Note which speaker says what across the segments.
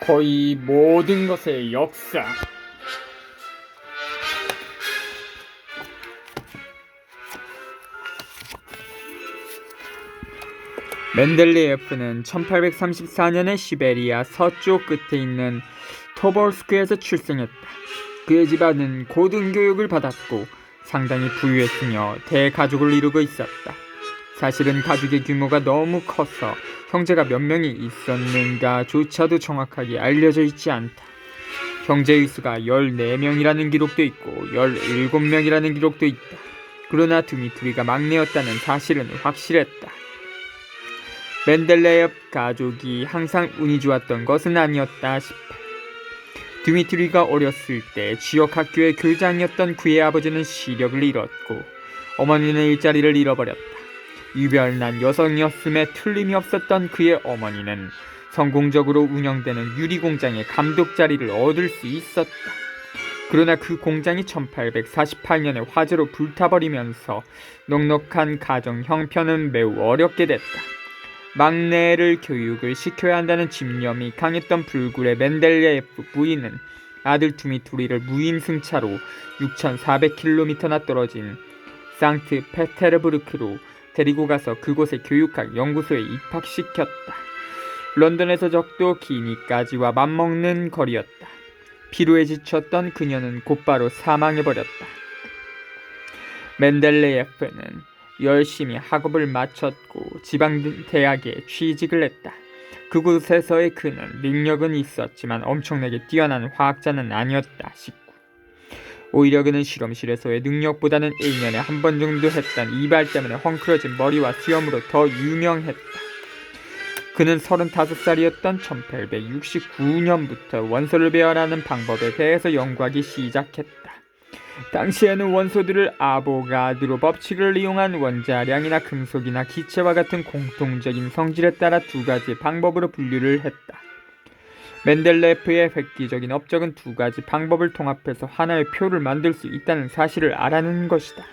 Speaker 1: 거의 모든 것의 역사. 멘델레예프는 1834년에 시베리아 서쪽 끝에 있는 토볼스크에서 출생했다. 그의 집안은 고등교육을 받았고 상당히 부유했으며 대가족을 이루고 있었다. 사실은 가족의 규모가 너무 커서 형제가 몇 명이 있었는가조차도 정확하게 알려져 있지 않다. 형제의 수가 14명이라는 기록도 있고 17명이라는 기록도 있다. 그러나 드미트리가 막내였다는 사실은 확실했다. 멘델레예프 가족이 항상 운이 좋았던 것은 아니었다 싶어. 드미트리가 어렸을 때 지역 학교의 교장이었던 그의 아버지는 시력을 잃었고 어머니는 일자리를 잃어버렸다. 유별난 여성이었음에 틀림이 없었던 그의 어머니는 성공적으로 운영되는 유리공장의 감독 자리를 얻을 수 있었다. 그러나 그 공장이 1848년에 화재로 불타버리면서 넉넉한 가정 형편은 매우 어렵게 됐다. 막내를 교육을 시켜야 한다는 집념이 강했던 불굴의 멘델레예프 부인은 아들 드미트리를 무임승차로 6,400km나 떨어진 상트페테르부르크로 데리고 가서 그곳의 교육학 연구소에 입학시켰다. 런던에서 적도 기니까지와 맞먹는 거리였다. 피로에 지쳤던 그녀는 곧바로 사망해버렸다. 멘델레예프는 열심히 학업을 마쳤고 지방 대학에 취직을 했다. 그곳에서의 그는 능력은 있었지만 엄청나게 뛰어난 화학자는 아니었다 싶고 오히려 그는 실험실에서의 능력보다는 1년에 한 번 정도 했던 이발 때문에 헝클어진 머리와 수염으로 더 유명했다. 그는 35살이었던 1869년부터 원소를 배열하는 방법에 대해서 연구하기 시작했다. 당시에는 원소들을 아보가드로 법칙을 이용한 원자량이나 금속이나 기체와 같은 공통적인 성질에 따라 두 가지 방법으로 분류를 했다. 멘델레예프의 획기적인 업적은 두 가지 방법을 통합해서 하나의 표를 만들 수 있다는 사실을 알아낸 것이다.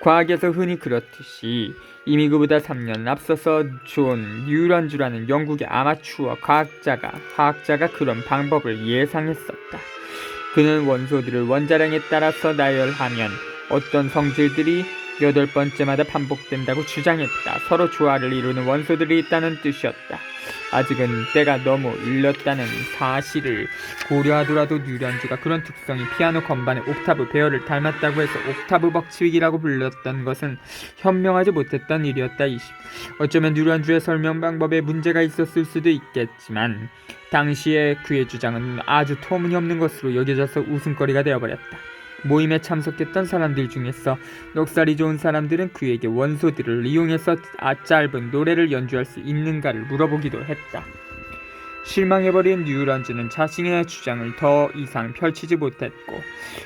Speaker 1: 과학에서 흔히 그렇듯이 이미 그보다 3년 앞서서 존 뉴런주라는 영국의 아마추어 화학자가 그런 방법을 예상했었다. 그는 원소들을 원자량에 따라서 나열하면 어떤 성질들이 8번째마다 반복된다고 주장했다. 서로 조화를 이루는 원소들이 있다는 뜻이었다. 아직은 때가 너무 일렀다는 사실을 고려하더라도 뉴런주가 그런 특성이 피아노 건반의 옥타브 배열을 닮았다고 해서 옥타브 법칙이라고 불렀던 것은 현명하지 못했던 일이었다. 어쩌면 뉴런주의 설명 방법에 문제가 있었을 수도 있겠지만 당시에 그의 주장은 아주 터무니없는 것으로 여겨져서 웃음거리가 되어버렸다. 모임에 참석했던 사람들 중에서 넉살이 좋은 사람들은 그에게 원소들을 이용해서 짧은 노래를 연주할 수 있는가를 물어보기도 했다. 실망해버린 뉴런주는 자신의 주장을 더 이상 펼치지 못했고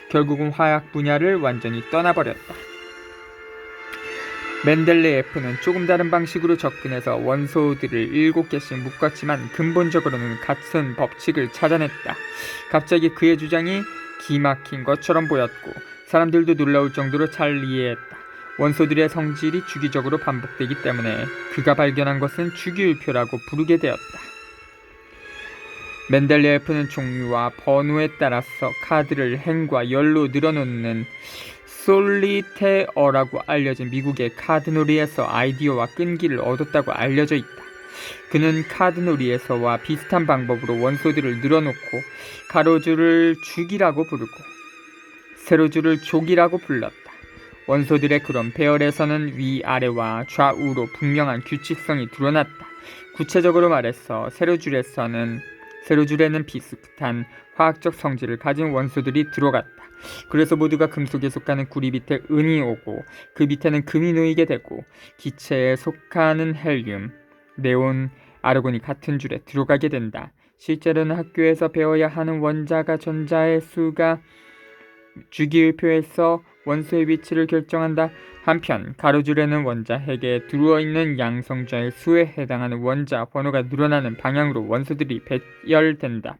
Speaker 1: 결국은 화학 분야를 완전히 떠나버렸다. 멘델레예프는 조금 다른 방식으로 접근해서 원소들을 7개씩 묶었지만 근본적으로는 같은 법칙을 찾아냈다. 갑자기 그의 주장이 기막힌 것처럼 보였고 사람들도 놀라울 정도로 잘 이해했다. 원소들의 성질이 주기적으로 반복되기 때문에 그가 발견한 것은 주기율표라고 부르게 되었다. 멘델레예프는 종류와 번호에 따라서 카드를 행과 열로 늘어놓는 솔리테어라고 알려진 미국의 카드놀이에서 아이디어와 끈기를 얻었다고 알려져 있다. 그는 카드놀이에서와 비슷한 방법으로 원소들을 늘어놓고 가로줄을 죽이라고 부르고 세로줄을 족이라고 불렀다. 원소들의 그런 배열에서는 위아래와 좌우로 분명한 규칙성이 드러났다. 구체적으로 말해서 세로줄에는 비슷한 화학적 성질을 가진 원소들이 들어갔다. 그래서 모두가 금속에 속하는 구리 밑에 은이 오고 그 밑에는 금이 놓이게 되고 기체에 속하는 헬륨, 네온, 아르곤이 같은 줄에 들어가게 된다. 실제로는 학교에서 배워야 하는 원자가 전자의 수가 주기율표에서 원소의 위치를 결정한다. 한편 가로줄에는 원자 핵에 들어있는 양성자의 수에 해당하는 원자 번호가 늘어나는 방향으로 원소들이 배열된다.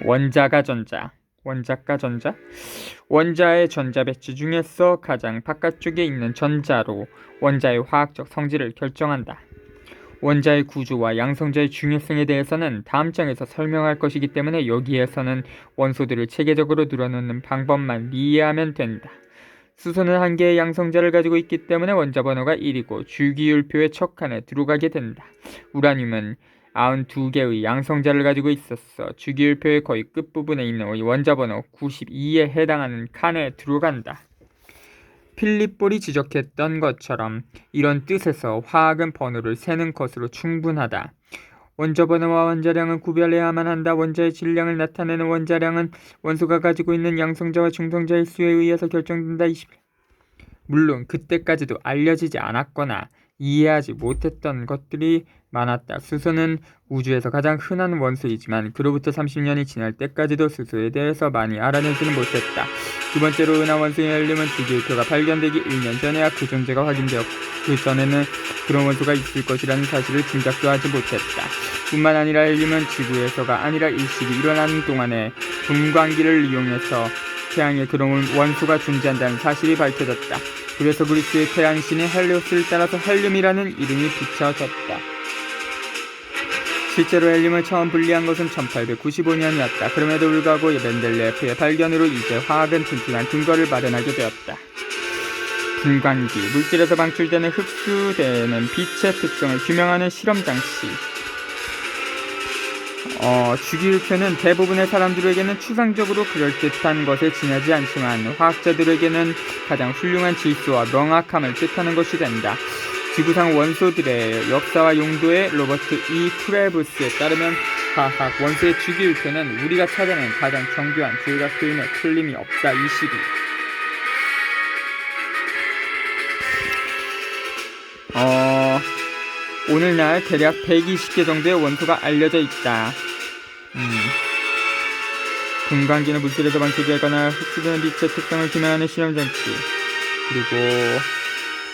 Speaker 1: 원자가 전자. 원자의 전자 배치 중에서 가장 바깥쪽에 있는 전자로 원자의 화학적 성질을 결정한다. 원자의 구조와 양성자의 중요성에 대해서는 다음 장에서 설명할 것이기 때문에 여기에서는 원소들을 체계적으로 늘어놓는 방법만 이해하면 된다. 수소는 한 개의 양성자를 가지고 있기 때문에 원자 번호가 1이고 주기율표의 첫 칸에 들어가게 된다. 우라늄은 92개의 양성자를 가지고 있어서 주기율표의 거의 끝부분에 있는 원자 번호 92에 해당하는 칸에 들어간다. 필립 볼이 지적했던 것처럼 이런 뜻에서 화학은 번호를 세는 것으로 충분하다. 원자 번호와 원자량은 구별해야만 한다. 원자의 질량을 나타내는 원자량은 원소가 가지고 있는 양성자와 중성자의 수에 의해서 결정된다. 물론 그때까지도 알려지지 않았거나 이해하지 못했던 것들이 많았다. 수소는 우주에서 가장 흔한 원소이지만 그로부터 30년이 지날 때까지도 수소에 대해서 많이 알아내지는 못했다. 두 번째로 흔한 원소인 헬륨은 주기율표가 발견되기 1년 전에야 그 존재가 확인되었고 그 전에는 그런 원소가 있을 것이라는 사실을 짐작도 하지 못했다. 뿐만 아니라 헬륨은 지구에서가 아니라 일식이 일어나는 동안에 분광기를 이용해서 태양에 그런 원소가 존재한다는 사실이 밝혀졌다. 그래서 그리스의 태양신인 헬리오스를 따라서 헬륨이라는 이름이 붙여졌다. 실제로 헬륨을 처음 분리한 것은 1895년이었다. 그럼에도 불구하고 멘델레프의 발견으로 이제 화학은 튼튼한 근거를 마련하게 되었다. 분광기, 물질에서 방출되는 흡수되는 빛의 특성을 규명하는 실험 장치. 주기율표는 대부분의 사람들에게는 추상적으로 그럴듯한 것에 지나지 않지만 화학자들에게는 가장 훌륭한 질서와 명확함을 뜻하는 것이 된다. 지구상 원소들의 역사와 용도의 로버트 E. 크레브스에 따르면 화학 원소의 주기율표는 우리가 찾아낸 가장 정교한 조각표임에 틀림이 없다. 22. 오늘날 대략 120개 정도의 원소가 알려져 있다. 분광기는 물질에서 방출되거나 흡수되는 빛의 특성을 규명하는 실험장치. 그리고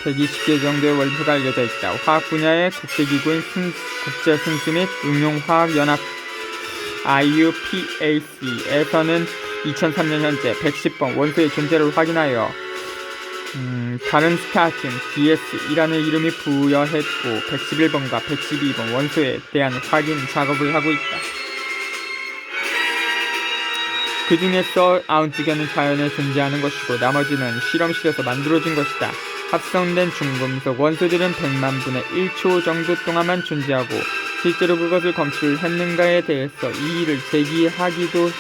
Speaker 1: 120개 정도의 원소가 알려져 있다. 화학 분야의 국제기구인 국제순수 및 응용화학연합 IUPAC에서는 2003년 현재 110번 원소의 존재를 확인하여 다른 스타팅 DS이라는 이름이 부여했고 111번과 112번 원소에 대한 확인 작업을 하고 있다. 그 중에서 92개는 자연에 존재하는 것이고 나머지는 실험실에서 만들어진 것이다. 합성된 중금속 원소들은 100만 분의 1초 정도 동안만 존재하고 실제로 그것을 검출했는가에 대해서 이의를 제기하기도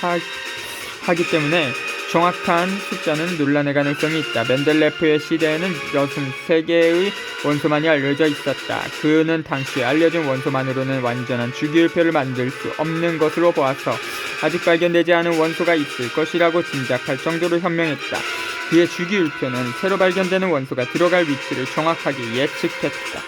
Speaker 1: 하기 때문에 정확한 숫자는 논란의 가능성이 있다. 멘델레프의 시대에는 63개의 원소만이 알려져 있었다. 그는 당시에 알려진 원소만으로는 완전한 주기율표를 만들 수 없는 것으로 보아서 아직 발견되지 않은 원소가 있을 것이라고 짐작할 정도로 현명했다. 그의 주기율표는 새로 발견되는 원소가 들어갈 위치를 정확하게 예측했다.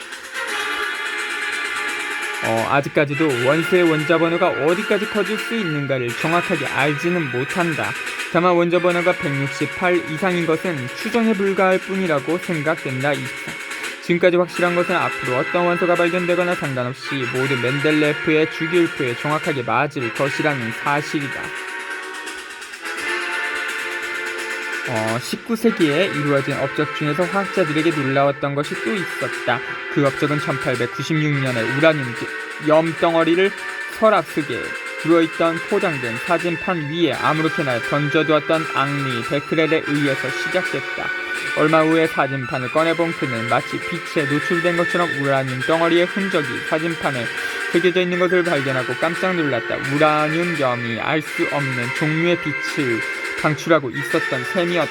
Speaker 1: 아직까지도 원소의 원자 번호가 어디까지 커질 수 있는가를 정확하게 알지는 못한다. 다만 원자 번호가 168 이상인 것은 추정에 불과할 뿐이라고 생각된다. 지금까지 확실한 것은 앞으로 어떤 원소가 발견되거나 상관없이 모두 멘델레프의 주기율표에 정확하게 맞을 것이라는 사실이다. 19세기에 이루어진 업적 중에서 화학자들에게 놀라웠던 것이 또 있었다. 그 업적은 1896년에 우라늄 염덩어리를 서랍 속에 들어있던 포장된 사진판 위에 아무렇게나 던져두었던 앙리 베크렐에 의해서 시작됐다. 얼마 후에 사진판을 꺼내본 그는 마치 빛에 노출된 것처럼 우라늄 덩어리의 흔적이 사진판에 새겨져 있는 것을 발견하고 깜짝 놀랐다. 우라늄 염이 알 수 없는 종류의 빛을 방출하고 있었던 셈이었다.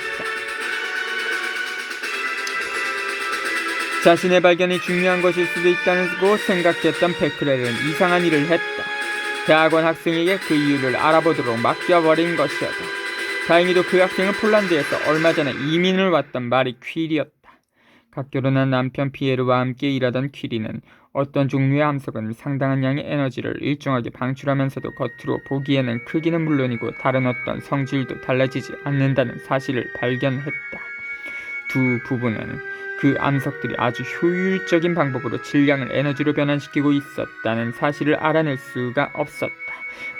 Speaker 1: 자신의 발견이 중요한 것일 수도 있다고 생각했던 베크렐은 이상한 일을 했다. 대학원 학생에게 그 이유를 알아보도록 맡겨버린 것이었다. 다행히도 그 학생은 폴란드에서 얼마 전에 이민을 왔던 마리 퀴리였다. 갓 결혼한 남편 피에르와 함께 일하던 퀴리는 어떤 종류의 함석은 상당한 양의 에너지를 일정하게 방출하면서도 겉으로 보기에는 크기는 물론이고 다른 어떤 성질도 달라지지 않는다는 사실을 발견했다. 두 부부는 그 암석들이 아주 효율적인 방법으로 질량을 에너지로 변환시키고 있었다는 사실을 알아낼 수가 없었다.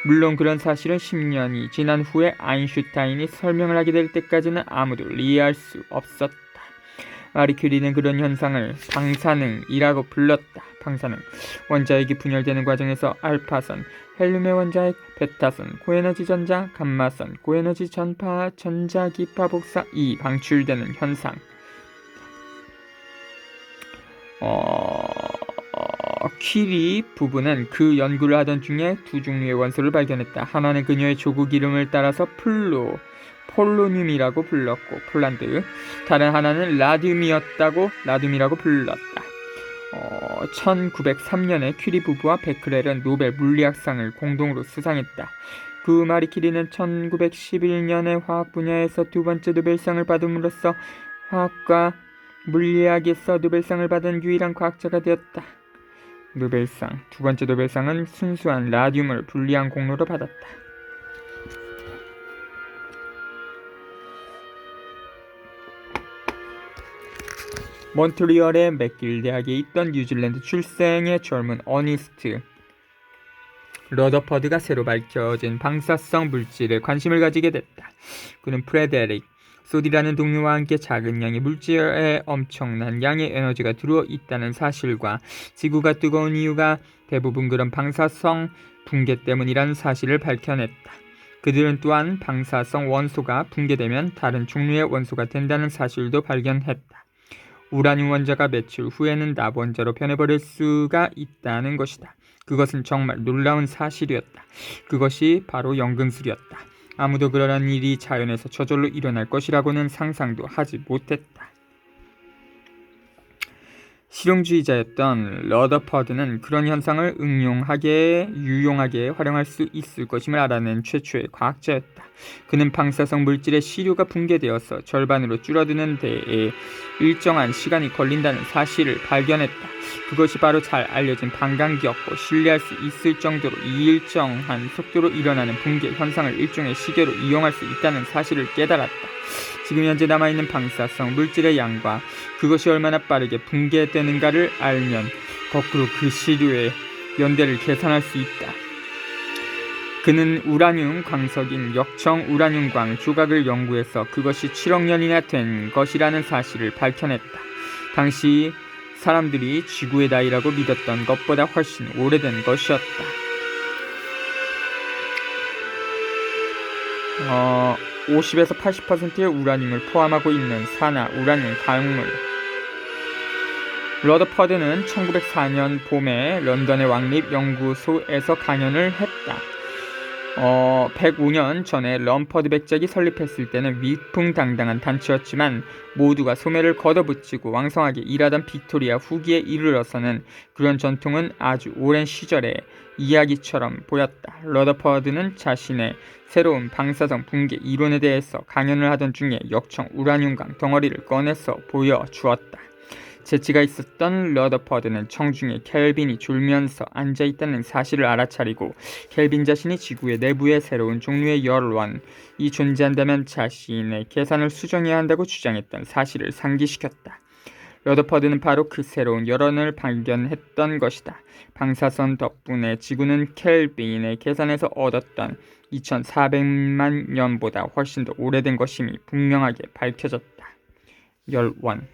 Speaker 1: 물론 그런 사실은 10년이 지난 후에 아인슈타인이 설명을 하게 될 때까지는 아무도 이해할 수 없었다. 마리 큐리는 그런 현상을 방사능이라고 불렀다. 방사능, 원자핵이 분열되는 과정에서 알파선, 헬륨의 원자핵, 베타선, 고에너지 전자, 감마선, 고에너지 전파, 전자기파 복사이 방출되는 현상. 퀴리 부부는 그 연구를 하던 중에 두 종류의 원소를 발견했다. 하나는 그녀의 조국 이름을 따라서 폴로늄이라고 불렀고 폴란드, 다른 하나는 라듐이라고 불렀다. 1903년에 퀴리 부부와 베크렐은 노벨 물리학상을 공동으로 수상했다. 그 마리 퀴리는 1911년에 화학 분야에서 두 번째 노벨상을 받음으로써 화학과 물리학에서 노벨상을 받은 유일한 과학자가 되었다. 두 번째 노벨상은 순수한 라듐을 분리한 공로로 받았다. 몬트리올의 맥길 대학에 있던 뉴질랜드 출생의 젊은 어니스트 러더퍼드가 새로 밝혀진 방사성 물질에 관심을 가지게 됐다. 그는 프레데릭 소디라는 동료와 함께 작은 양의 물질에 엄청난 양의 에너지가 들어 있다는 사실과 지구가 뜨거운 이유가 대부분 그런 방사성 붕괴 때문이라는 사실을 밝혀냈다. 그들은 또한 방사성 원소가 붕괴되면 다른 종류의 원소가 된다는 사실도 발견했다. 우라늄 원자가 며칠 후에는 납 원자로 변해버릴 수가 있다는 것이다. 그것은 정말 놀라운 사실이었다. 그것이 바로 연금술이었다. 아무도 그러한 일이 자연에서 저절로 일어날 것이라고는 상상도 하지 못했다. 실용주의자였던 러더퍼드는 그런 현상을 유용하게 활용할 수 있을 것임을 알아낸 최초의 과학자였다. 그는 방사성 물질의 시료가 붕괴되어서 절반으로 줄어드는 데에 일정한 시간이 걸린다는 사실을 발견했다. 그것이 바로 잘 알려진 반감기였고 신뢰할 수 있을 정도로 일정한 속도로 일어나는 붕괴 현상을 일종의 시계로 이용할 수 있다는 사실을 깨달았다. 지금 현재 남아있는 방사성 물질의 양과 그것이 얼마나 빠르게 붕괴되는가를 알면 거꾸로 그 시료의 연대를 계산할 수 있다. 그는 우라늄 광석인 역청 우라늄광 조각을 연구해서 그것이 7억 년이나 된 것이라는 사실을 밝혀냈다. 당시 사람들이 지구의 나이라고 믿었던 것보다 훨씬 오래된 것이었다. 50에서 80%의 우라늄을 포함하고 있는 산화 우라늄 광물. 러더퍼드는 1904년 봄에 런던의 왕립 연구소에서 강연을 했다. 105년 전에 럼퍼드 백작이 설립했을 때는 위풍당당한 단체였지만 모두가 소매를 걷어붙이고 왕성하게 일하던 빅토리아 후기에 이르러서는 그런 전통은 아주 오랜 시절의 이야기처럼 보였다. 러더퍼드는 자신의 새로운 방사성 붕괴 이론에 대해서 강연을 하던 중에 역청 우라늄광 덩어리를 꺼내서 보여주었다. 재치가 있었던 러더퍼드는 청중에 켈빈이 졸면서 앉아있다는 사실을 알아차리고 켈빈 자신이 지구의 내부에 새로운 종류의 열원이 존재한다면 자신의 계산을 수정해야 한다고 주장했던 사실을 상기시켰다. 러더퍼드는 바로 그 새로운 열원을 발견했던 것이다. 방사선 덕분에 지구는 켈빈의 계산에서 얻었던 2400만 년보다 훨씬 더 오래된 것임이 분명하게 밝혀졌다. 열원.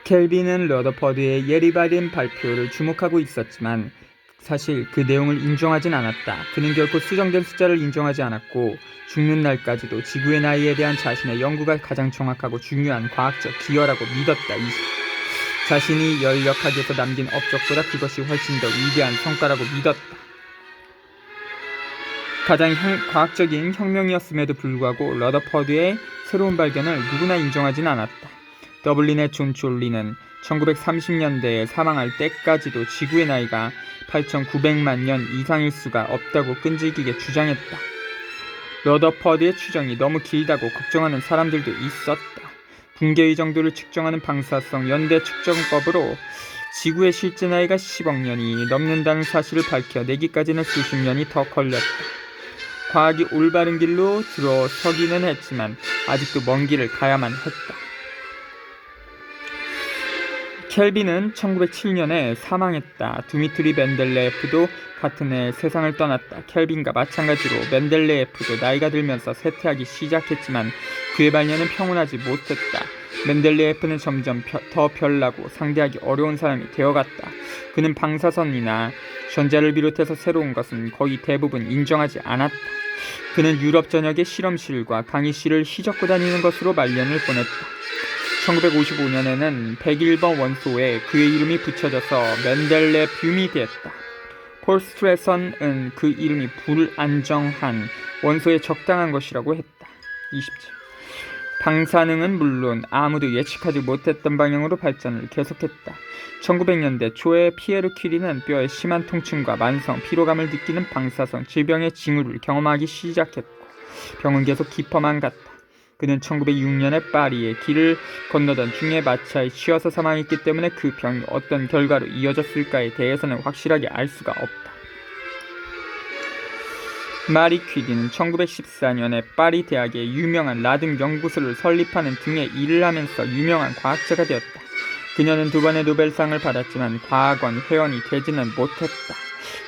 Speaker 1: 켈빈은 러더퍼드의 예리발인 발표를 주목하고 있었지만 사실 그 내용을 인정하진 않았다. 그는 결코 수정된 숫자를 인정하지 않았고 죽는 날까지도 지구의 나이에 대한 자신의 연구가 가장 정확하고 중요한 과학적 기여라고 믿었다. 자신이 열역학에서 남긴 업적보다 그것이 훨씬 더 위대한 성과라고 믿었다. 가장 과학적인 혁명이었음에도 불구하고 러더퍼드의 새로운 발견을 누구나 인정하진 않았다. 더블린의 존 졸리는 1930년대에 사망할 때까지도 지구의 나이가 8,900만 년 이상일 수가 없다고 끈질기게 주장했다. 러더퍼드의 추정이 너무 길다고 걱정하는 사람들도 있었다. 붕괴의 정도를 측정하는 방사성 연대 측정법으로 지구의 실제 나이가 10억 년이 넘는다는 사실을 밝혀내기까지는 수십 년이 더 걸렸다. 과학이 올바른 길로 들어서기는 했지만 아직도 먼 길을 가야만 했다. 켈빈은 1907년에 사망했다. 드미트리 멘델레예프도 같은 해 세상을 떠났다. 켈빈과 마찬가지로 멘델레예프도 나이가 들면서 쇠퇴하기 시작했지만 그의 발견은 평온하지 못했다. 멘델레예프는 점점 더 별나고 상대하기 어려운 사람이 되어갔다. 그는 방사선이나 전자를 비롯해서 새로운 것은 거의 대부분 인정하지 않았다. 그는 유럽 전역의 실험실과 강의실을 휘젓고 다니는 것으로 말년을 보냈다. 1955년에는 101번 원소에 그의 이름이 붙여져서 멘델레뷴이 되었다. 폴 스트레선은 그 이름이 불안정한 원소에 적당한 것이라고 했다. 27. 방사능은 물론 아무도 예측하지 못했던 방향으로 발전을 계속했다. 1900년대 초에 피에르 퀴리는 뼈에 심한 통증과 만성 피로감을 느끼는 방사성 질병의 징후를 경험하기 시작했고 병은 계속 깊어만 갔다. 그는 1906년에 파리에 길을 건너던 중에 마차에 치여서 사망했기 때문에 그 병이 어떤 결과로 이어졌을까에 대해서는 확실하게 알 수가 없다. 마리 퀴리는 1914년에 파리 대학의 유명한 라등 연구소를 설립하는 등의 일을 하면서 유명한 과학자가 되었다. 그녀는 2번의 노벨상을 받았지만 과학원 회원이 되지는 못했다.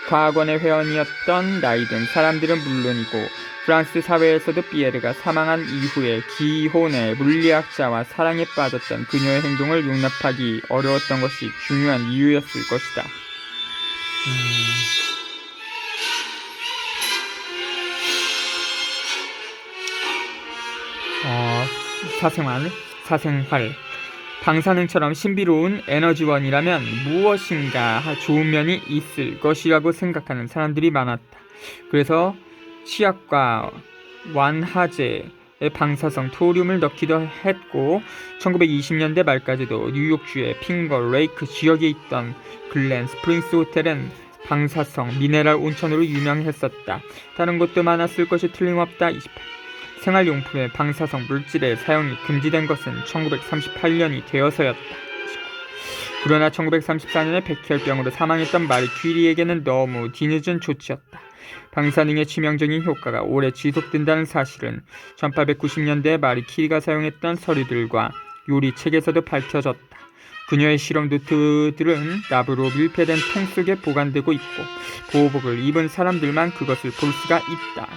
Speaker 1: 과학원의 회원이었던 나이든 사람들은 물론이고 프랑스 사회에서도 피에르가 사망한 이후에 기혼의 물리학자와 사랑에 빠졌던 그녀의 행동을 용납하기 어려웠던 것이 중요한 이유였을 것이다. 사생활. 방사능처럼 신비로운 에너지원이라면 무엇인가 좋은 면이 있을 것이라고 생각하는 사람들이 많았다. 그래서 치약과 완화제에 방사성 토륨을 넣기도 했고 1920년대 말까지도 뉴욕주의 핑거 레이크 지역에 있던 글렌 스프링스 호텔은 방사성 미네랄 온천으로 유명했었다. 다른 곳도 많았을 것이 틀림없다. 28. 생활용품의 방사성 물질의 사용이 금지된 것은 1938년이 되어서였다. 그러나 1934년에 백혈병으로 사망했던 마리 퀴리에게는 너무 뒤늦은 조치였다. 방사능의 치명적인 효과가 오래 지속된다는 사실은 1890년대에 마리 퀴리가 사용했던 서류들과 요리책에서도 밝혀졌다. 그녀의 실험 노트들은 납으로 밀폐된 통 속에 보관되고 있고 보호복을 입은 사람들만 그것을 볼 수가 있다.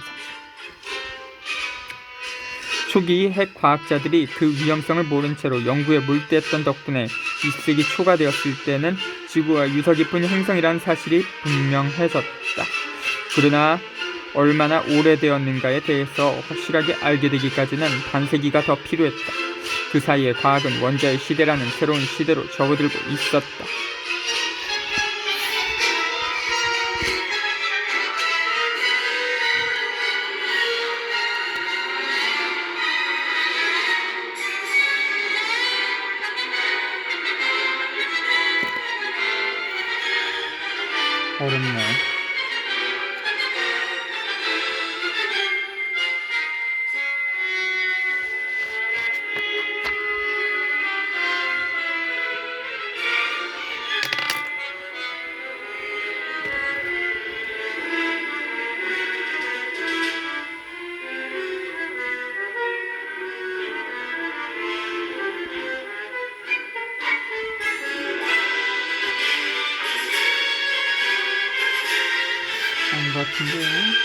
Speaker 1: 초기 핵 과학자들이 그 위험성을 모른 채로 연구에 몰두했던 덕분에 20세기 초가 되었을 때는 지구가 유서 깊은 행성이라는 사실이 분명해졌다. 그러나 얼마나 오래되었는가에 대해서 확실하게 알게 되기까지는 반세기가 더 필요했다. 그 사이에 과학은 원자의 시대라는 새로운 시대로 접어들고 있었다. 어렵네. 아닌 것 같은데.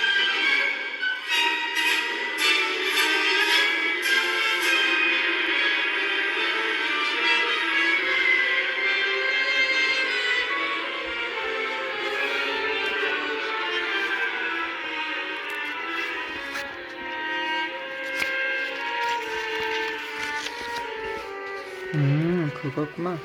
Speaker 1: 그거구만.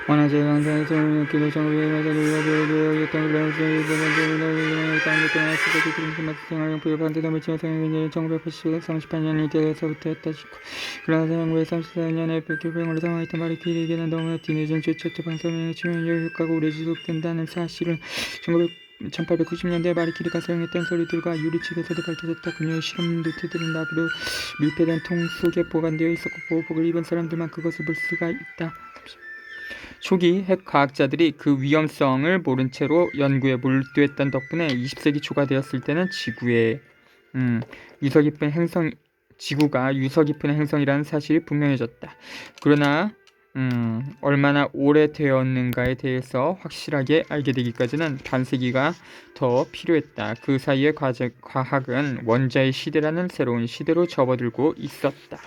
Speaker 1: 원하지 항상 소문을 기도 정부에 맞아 눌러보여줬던 그런스의 이번에 땅에 동안 수백이 그림만 생활용 부여반대 넘을 지어 생활 1938년이 되어서부터였다 싶고 그러나 생활부에 34년에 백교병으로 사망했던 말이 길이기는 너무나 뒤늦은 주체트 방사명의 치명적 효과가 오래 지속된다는 사실은 1890년대에 마리키리가 사용했던 서류들과 유리 측에서도 밝혀졌다. 그녀의 실험 노트들은 나비로 밀폐된 통 속에 보관되어 있었고 보호복을 입은 사람들만 그것을 볼 수가 있다. 초기 핵 과학자들이 그 위험성을 모른 채로 연구에 몰두했던 덕분에 20세기 초가 되었을 때는 지구가 유서 깊은 행성이라는 사실이 분명해졌다. 그러나 얼마나 오래되었는가에 대해서 확실하게 알게 되기까지는 반세기가 더 필요했다. 그 사이에 과학은 원자의 시대라는 새로운 시대로 접어들고 있었다.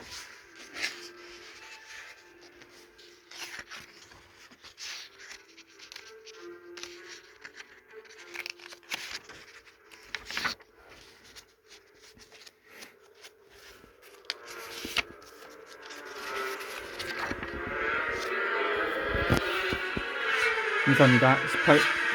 Speaker 1: 감사합니다. 18